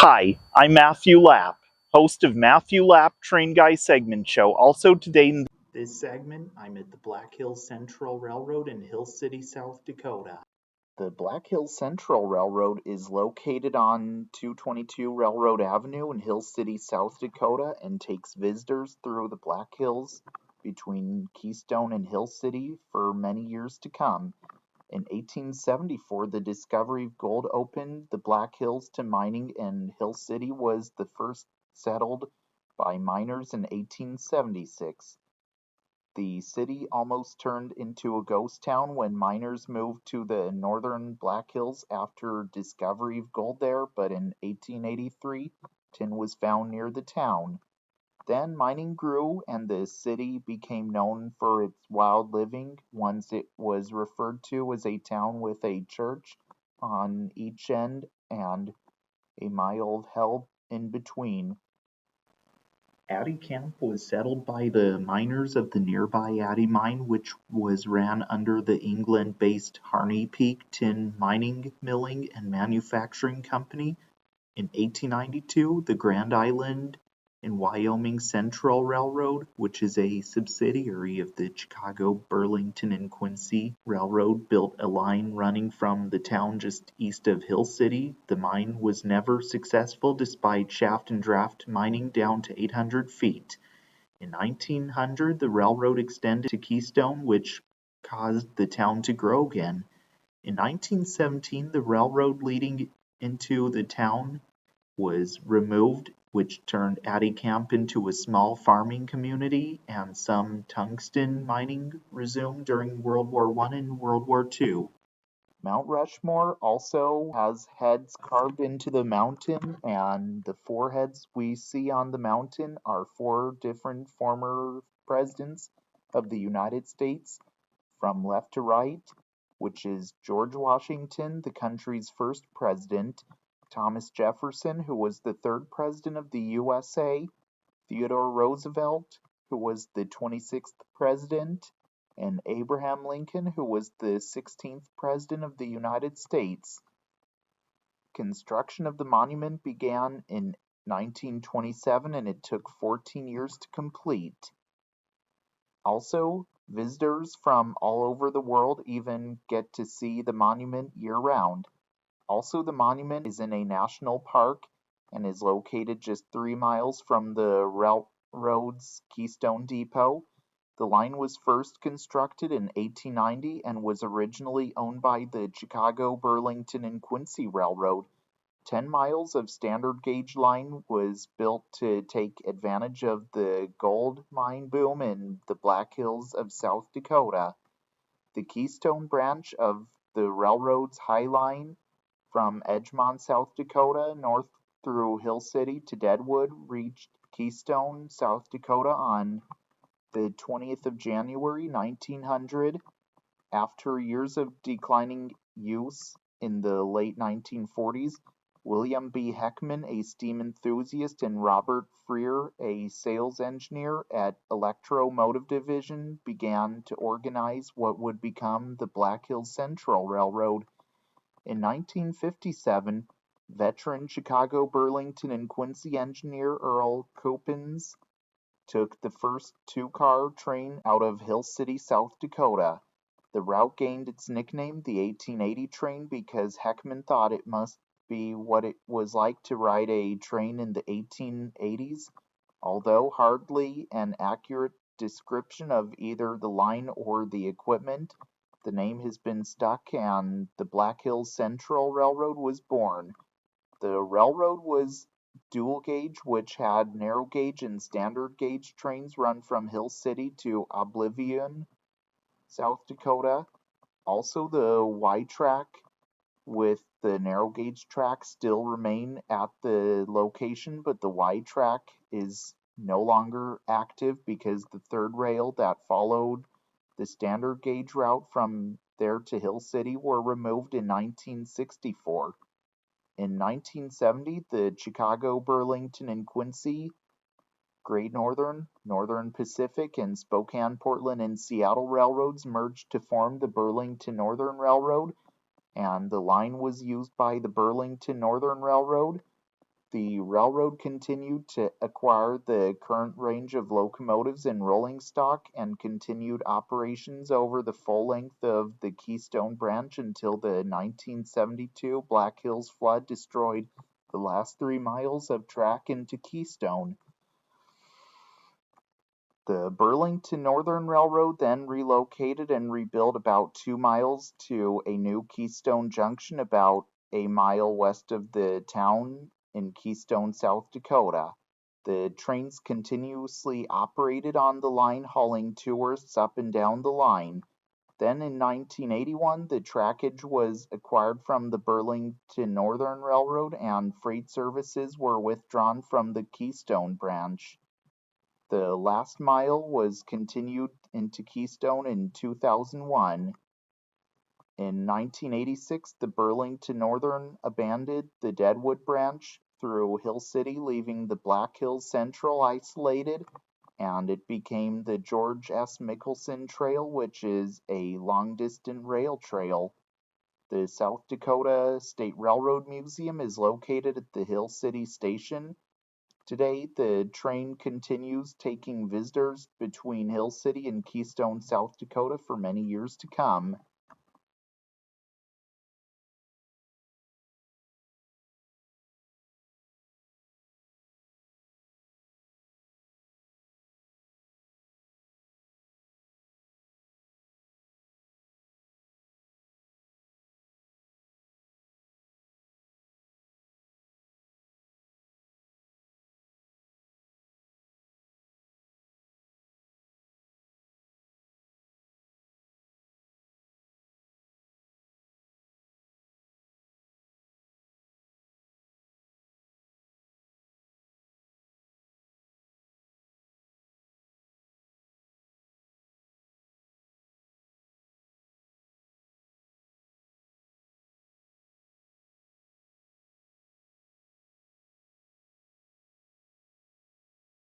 Hi, I'm Matthew Lapp, host of Matthew Lapp Train Guy Segment Show. Also today in this segment, I'm at the Black Hills Central Railroad in Hill City, South Dakota. The Black Hills Central Railroad is located on 222 Railroad Avenue in Hill City, South Dakota, and takes visitors through the Black Hills between Keystone and Hill City for many years to come. In 1874, the discovery of gold opened the Black Hills to mining, and Hill City was the first settled by miners in 1876. The city almost turned into a ghost town when miners moved to the northern Black Hills after discovery of gold there, but in 1883, tin was found near the town. Then mining grew and the city became known for its wild living. Once it was referred to as a town with a church on each end and a mile held in between. Addy Camp was settled by the miners of the nearby Addy Mine, which was ran under the England-based Harney Peak Tin Mining, Milling, and Manufacturing Company. In 1892, the Grand Island and Wyoming Central Railroad, which is a subsidiary of the Chicago Burlington and Quincy Railroad, built a line running from the town just east of Hill City. The mine was never successful despite shaft and draft mining down to 800 feet. In 1900, the railroad extended to Keystone, which caused the town to grow again. In 1917, the railroad leading into the town was removed, which turned Addy Camp into a small farming community, and some tungsten mining resumed during World War I and World War II. Mount Rushmore also has heads carved into the mountain, and the four heads we see on the mountain are four different former presidents of the United States, from left to right, which is George Washington, the country's first president, Thomas Jefferson, who was the third president of the USA, Theodore Roosevelt, who was the 26th president, and Abraham Lincoln, who was the 16th president of the United States. Construction of the monument began in 1927 and it took 14 years to complete. Also, visitors from all over the world even get to see the monument year-round. Also, the monument is in a national park and is located just 3 miles from the railroad's Keystone Depot. The line was first constructed in 1890 and was originally owned by the Chicago Burlington and Quincy Railroad. 10 miles of standard gauge line was built to take advantage of the gold mine boom in the Black Hills of South Dakota. The Keystone branch of the railroad's High Line from Edgemont, South Dakota, north through Hill City to Deadwood, reached Keystone, South Dakota on the 20th of January, 1900. After years of declining use in the late 1940s, William B. Heckman, a steam enthusiast, and Robert Freer, a sales engineer at Electromotive Division, began to organize what would become the Black Hills Central Railroad. In 1957, veteran Chicago Burlington and Quincy engineer Earl Coppens took the first two-car train out of Hill City, South Dakota. The route gained its nickname, the 1880 train, because Heckman thought it must be what it was like to ride a train in the 1880s, although hardly an accurate description of either the line or the equipment. The name has been stuck and the Black Hills Central Railroad was born. The railroad was dual gauge, which had narrow gauge and standard gauge trains run from Hill City to Oblivion, South Dakota. Also, the Y track with the narrow gauge track still remain at the location, but the Y track is no longer active because the third rail that followed the standard gauge route from there to Hill City were removed in 1964. In 1970, the Chicago, Burlington, and Quincy, Great Northern, Northern Pacific, and Spokane, Portland, and Seattle railroads merged to form the Burlington Northern Railroad, and the line was used by the Burlington Northern Railroad. The railroad continued to acquire the current range of locomotives and rolling stock and continued operations over the full length of the Keystone branch until the 1972 Black Hills flood destroyed the last 3 miles of track into Keystone. The Burlington Northern Railroad then relocated and rebuilt about 2 miles to a new Keystone Junction about a mile west of the town in Keystone, South Dakota. The trains continuously operated on the line, hauling tourists up and down the line. Then in 1981, the trackage was acquired from the Burlington Northern Railroad and freight services were withdrawn from the Keystone branch. The last mile was continued into Keystone in 2001. In 1986, the Burlington Northern abandoned the Deadwood branch through Hill City, leaving the Black Hills Central isolated, and it became the George S. Mickelson Trail, which is a long-distance rail trail. The South Dakota State Railroad Museum is located at the Hill City Station. Today, the train continues taking visitors between Hill City and Keystone, South Dakota for many years to come.